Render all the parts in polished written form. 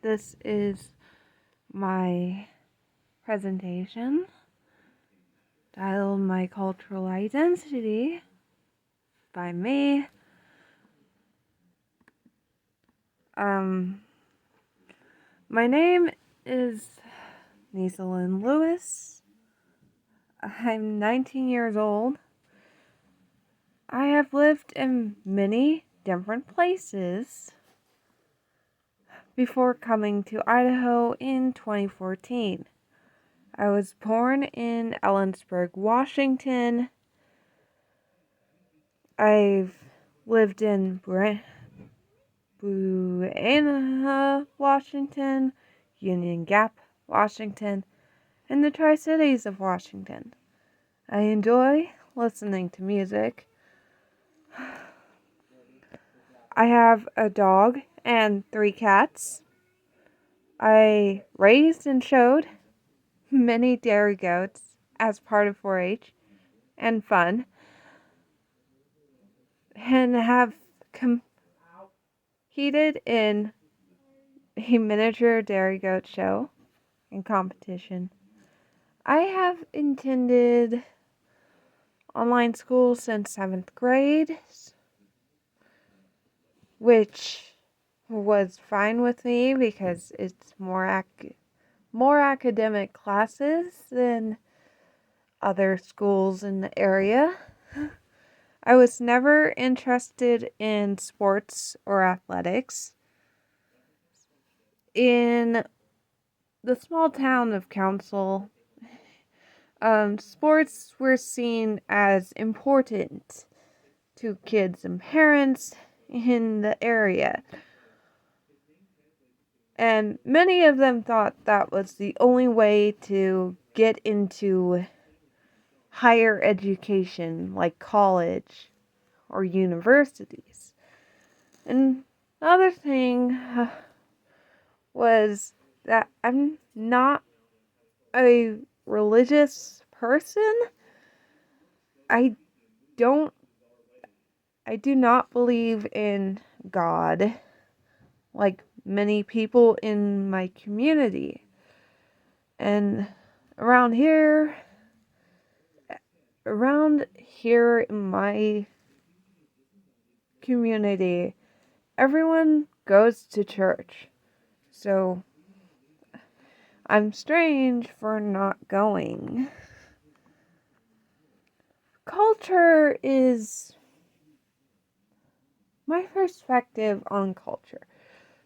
This is my presentation titled My Cultural Identity by me. My name is Nieselyn Lewis. I'm 19 years old. I have lived in many different places before coming to Idaho in 2014. I was born in Ellensburg, Washington. I've lived in Buena, Washington, Union Gap, Washington, and the Tri-Cities of Washington. I enjoy listening to music. I have a dog and 3 cats. I raised and showed many dairy goats as part of 4-H and fun, and have competed in a miniature dairy goat show and competition. I have attended online school since 7th grade, which was fine with me because it's more academic classes than other schools in the area. I was never interested in sports or athletics. In the small town of Council, sports were seen as important to kids and parents in the area. And many of them thought that was the only way to get into higher education, like college or universities. And another thing was that I'm not a religious person. I do not believe in God like many people in my community. And around here in my community, everyone goes to church. So I'm strange for not going. Culture is my perspective on culture.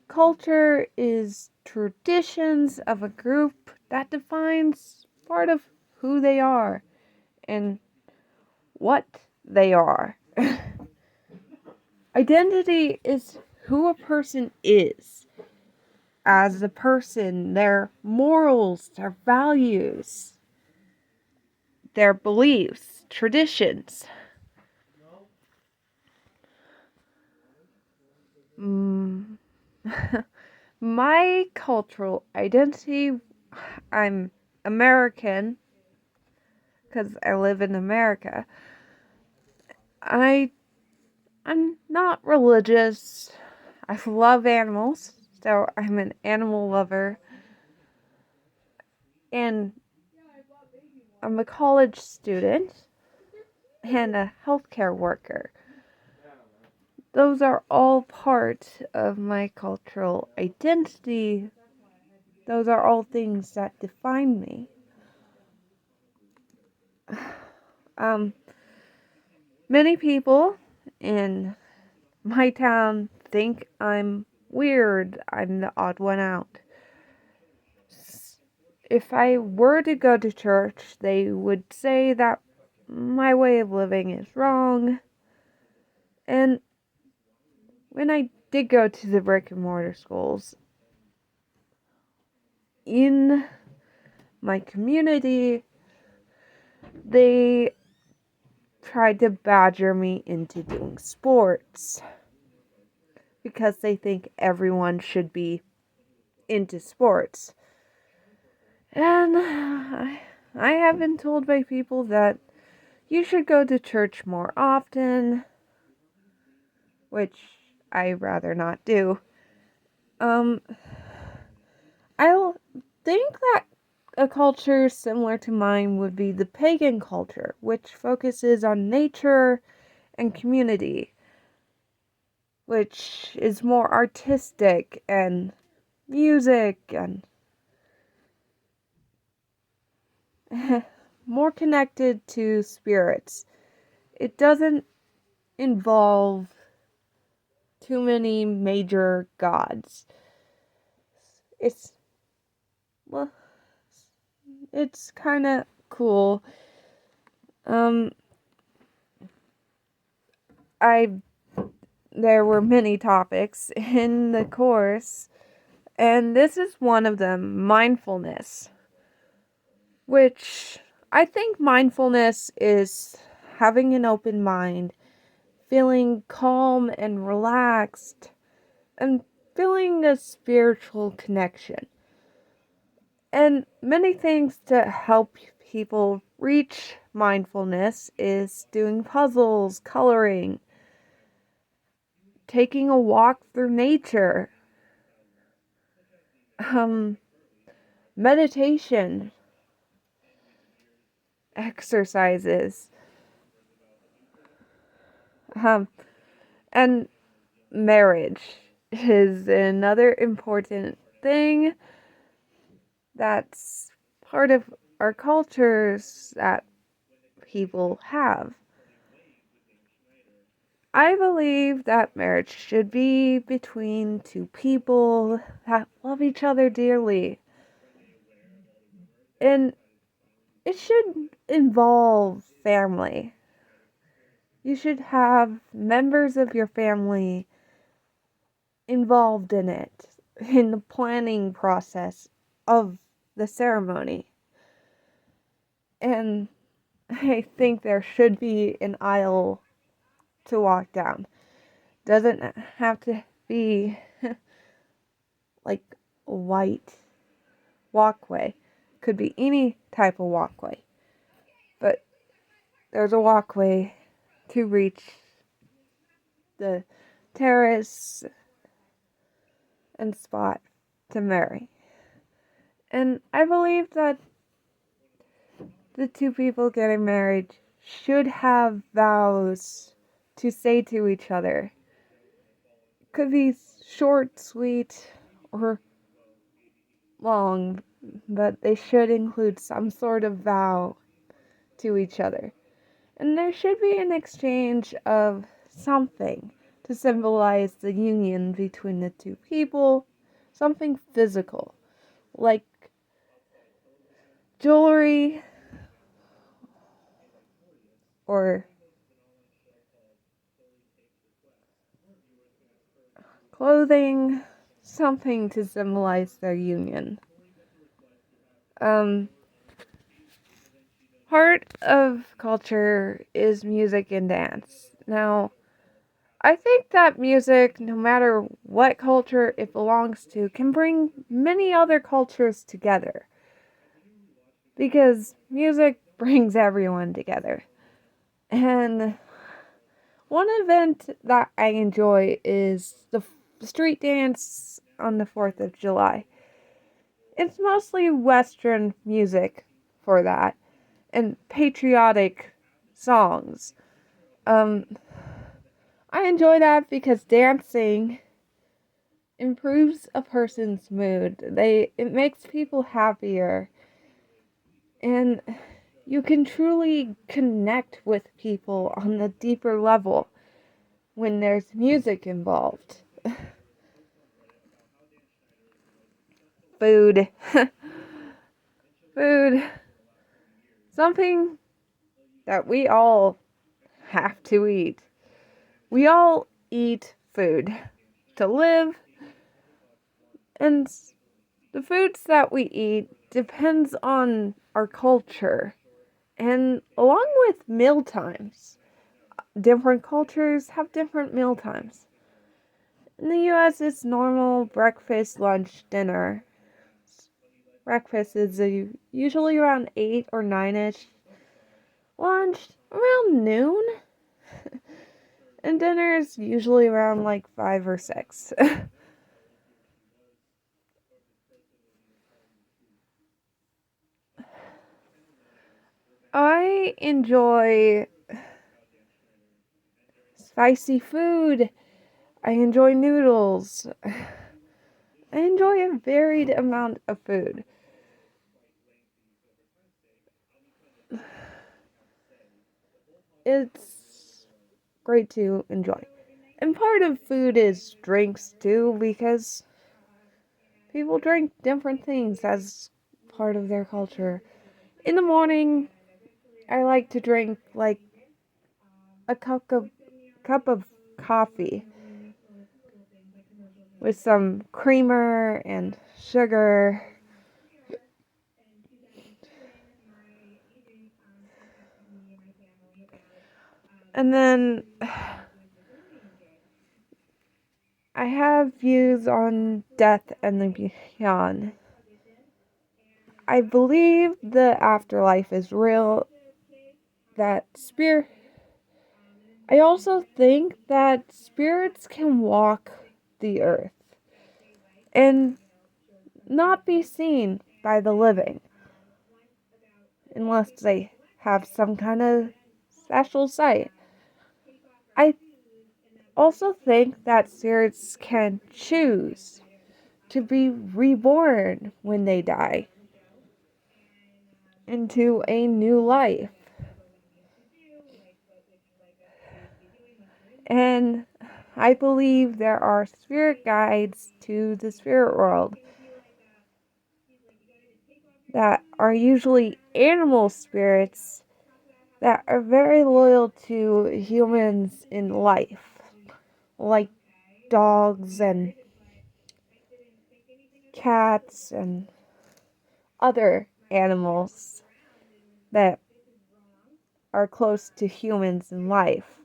Culture is traditions of a group that defines part of who they are and what they are. Identity is who a person is as a person, their morals, their values, their beliefs, traditions. My cultural identity, I'm American because I live in America. I'm not religious. I love animals, so I'm an animal lover. And I'm a college student and a healthcare worker. Those are all part of my cultural identity. Those are all things that define me. Many people in my town think I'm weird. I'm the odd one out. If I were to go to church, they would say that my way of living is wrong. And when I did go to the brick and mortar schools in my community, they tried to badger me into doing sports because they think everyone should be into sports. And I have been told by people that you should go to church more often, which I rather not do. I think that a culture similar to mine would be the pagan culture, which focuses on nature and community, which is more artistic and music and more connected to spirits. It doesn't involve too many major gods. It's well, it's kind of cool. Um, I there were many topics in the course, and this is one of them, mindfulness, which I think mindfulness is having an open mind, feeling calm and relaxed, and feeling a spiritual connection. And many things to help people reach mindfulness is doing puzzles, coloring, taking a walk through nature, meditation, exercises, and marriage is another important thing that's part of our cultures that people have. I believe that marriage should be between two people that love each other dearly. And it should involve family. You should have members of your family involved in it, in the planning process of the ceremony. And I think there should be an aisle to walk down. Doesn't have to be like a white walkway. Could be any type of walkway. But there's a walkway to reach the terrace and spot to marry. And I believe that the two people getting married should have vows to say to each other. Could be short, sweet, or long, but they should include some sort of vow to each other. And there should be an exchange of something to symbolize the union between the two people, something physical, like jewelry or clothing, something to symbolize their union. Part of culture is music and dance. Now, I think that music, no matter what culture it belongs to, can bring many other cultures together. Because music brings everyone together. And one event that I enjoy is the street dance on the 4th of July. It's mostly Western music for that, and patriotic songs. I enjoy that because dancing improves a person's mood. It makes people happier, and you can truly connect with people on a deeper level when there's music involved. Food. Food. Something that we all have to eat. We all eat food to live, and the foods that we eat depends on our culture. And along with meal times, different cultures have different meal times. In the US, it's normal breakfast, lunch, dinner. Breakfast is usually around 8 or 9ish. Lunch around noon. And dinner is usually around like 5 or 6. I enjoy spicy food. I enjoy noodles. I enjoy a varied amount of food. It's great to enjoy. And part of food is drinks too, because people drink different things as part of their culture. In the morning, I like to drink like a cup of coffee with some creamer and sugar. And then I have views on death and the beyond. I believe the afterlife is real, that spirit. I also think that spirits can walk the earth and not be seen by the living unless they have some kind of special sight. I also think that spirits can choose to be reborn when they die into a new life. And I believe there are spirit guides to the spirit world that are usually animal spirits that are very loyal to humans in life, like dogs and cats and other animals that are close to humans in life.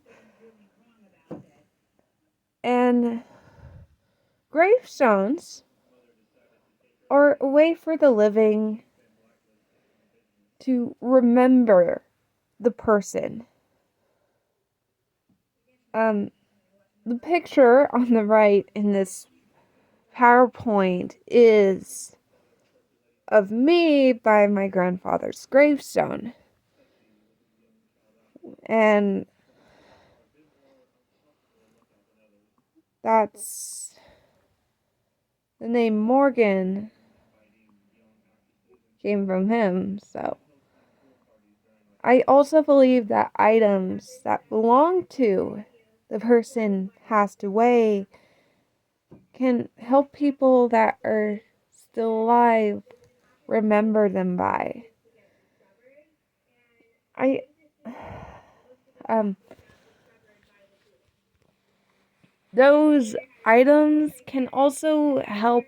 And gravestones are a way for the living to remember the person. The picture on the right in this PowerPoint is of me by my grandfather's gravestone. And that's the name Morgan came from him. So I also believe that items that belong to the person passed away can help people that are still alive remember them by. I those items can also help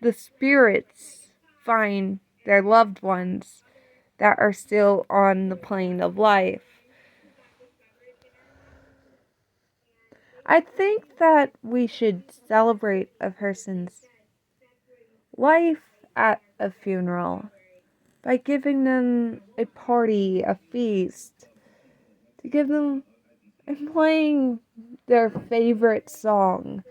the spirits find their loved ones that are still on the plane of life. I think that we should celebrate a person's life at a funeral by giving them a party, a feast, to give them and playing their favorite song,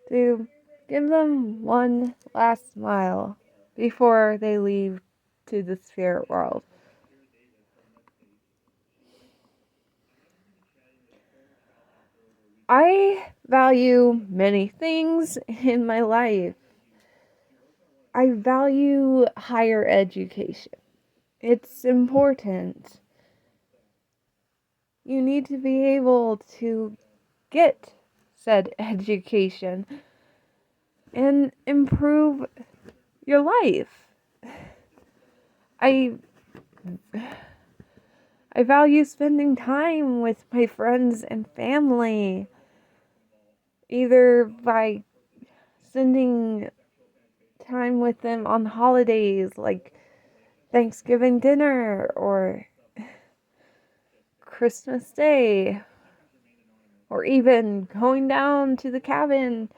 to give them one last smile before they leave to the spirit world. I value many things in my life. I value higher education. It's important. You need to be able to get said education and improve your life. I value spending time with my friends and family, either by spending time with them on holidays like Thanksgiving dinner or Christmas Day, or even going down to the cabin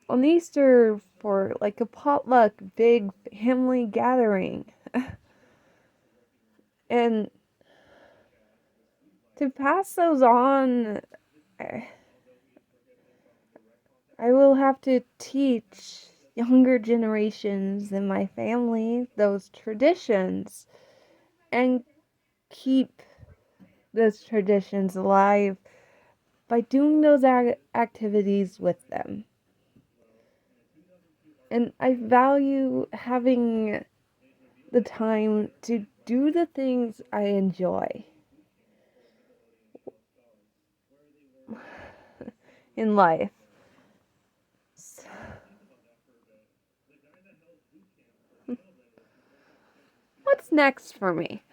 on Easter for like a potluck big family gathering. And to pass those on, I will have to teach younger generations in my family those traditions and keep those traditions alive by doing those activities with them. And I value having the time to do the things I enjoy in life. What's next for me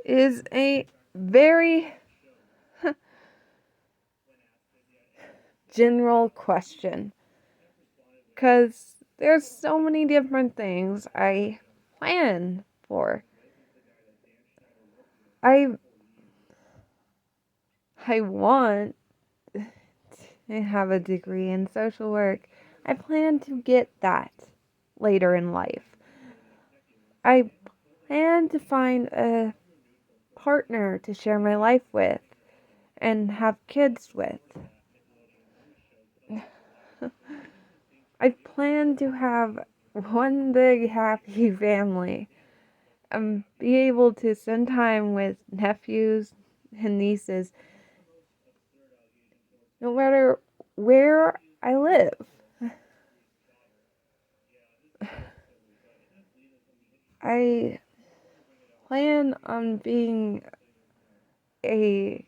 is a very general question, because there's so many different things I plan for. I want to have a degree in social work. I plan to get that later in life. I plan to find a partner to share my life with and have kids with. I plan to have one big happy family and be able to spend time with nephews and nieces no matter where I live. I plan on being a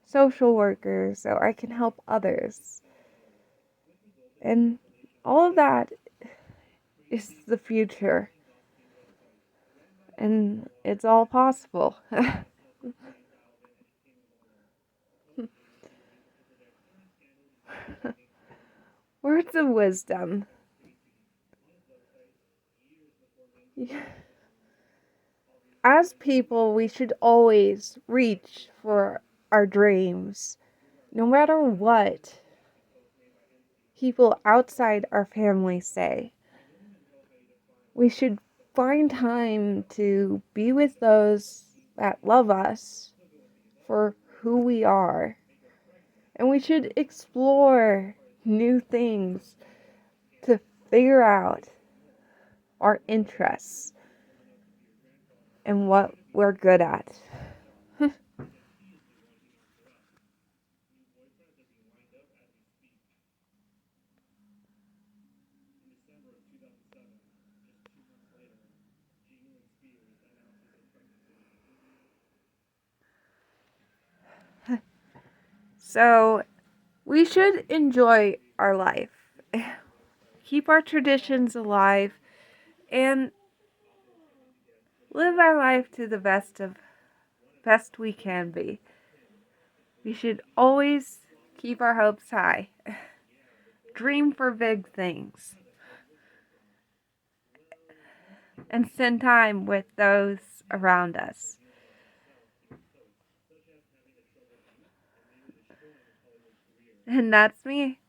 social worker so I can help others. And all of that is the future. And it's all possible. Words of wisdom. As people, we should always reach for our dreams, no matter what people outside our family say. We should find time to be with those that love us for who we are. And we should explore new things to figure out our interests and what we're good at. So, we should enjoy our life, keep our traditions alive, and live our life to the best we can be. We should always keep our hopes high, dream for big things, and spend time with those around us. And that's me.